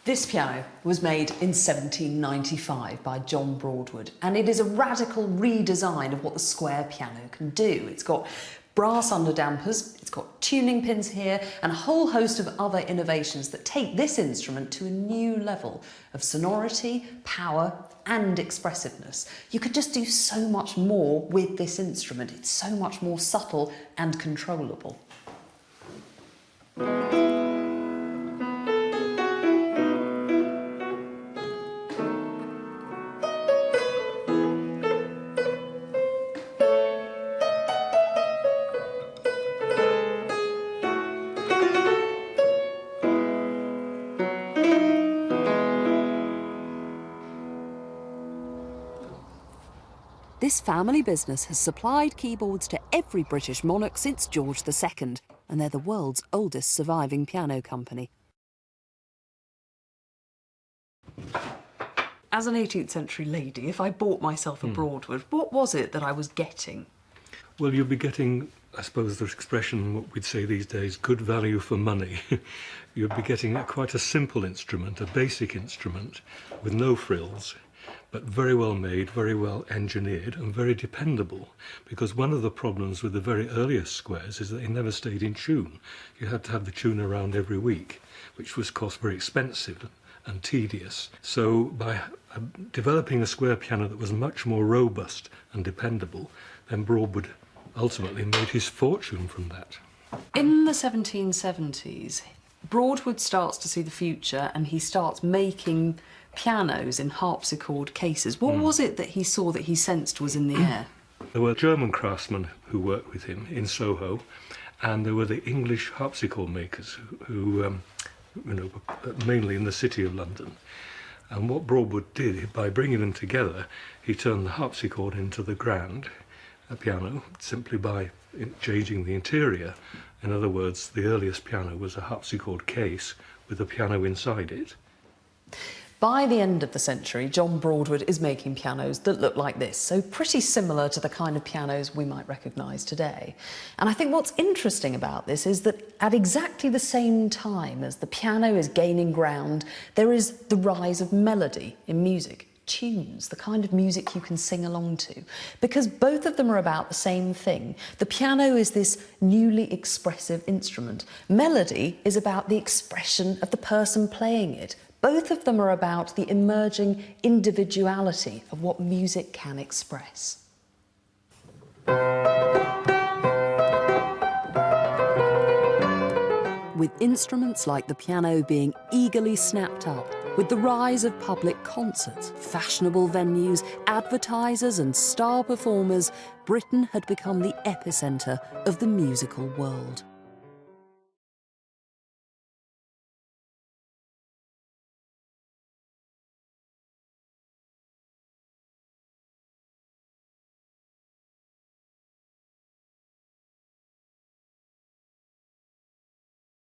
This piano was made in 1795 by John Broadwood, and it is a radical redesign of what the square piano can do. It's got brass underdampers, it's got tuning pins here, and a whole host of other innovations that take this instrument to a new level of sonority, power, and expressiveness. You could just do so much more with this instrument. It's so much more subtle and controllable. This family business has supplied keyboards to every British monarch since George II, and they're the world's oldest surviving piano company. As an 18th century lady, if I bought myself a Broadwood, what was it that I was getting? Well, you'd be getting, I suppose the expression, what we'd say these days, good value for money. You'd be getting quite a simple instrument, a basic instrument with no frills, but very well made, very well engineered, and very dependable. Because one of the problems with the very earliest squares is that they never stayed in tune. You had to have the tune around every week, which was, of course, very expensive and tedious. So by developing a square piano that was much more robust and dependable, then Broadwood ultimately made his fortune from that. In the 1770s, Broadwood starts to see the future, and he starts making pianos in harpsichord cases. What was it that he saw, that he sensed was in the air? There were German craftsmen who worked with him in Soho, and there were the English harpsichord makers who mainly in the city of London. And what Broadwood did, by bringing them together, he turned the harpsichord into the grand piano simply by changing the interior. In other words, the earliest piano was a harpsichord case with a piano inside it. By the end of the century, John Broadwood is making pianos that look like this, so pretty similar to the kind of pianos we might recognise today. And I think what's interesting about this is that at exactly the same time as the piano is gaining ground, there is the rise of melody in music, tunes, the kind of music you can sing along to, because both of them are about the same thing. The piano is this newly expressive instrument. Melody is about the expression of the person playing it. Both of them are about the emerging individuality of what music can express. With instruments like the piano being eagerly snapped up, with the rise of public concerts, fashionable venues, advertisers and star performers, Britain had become the epicentre of the musical world.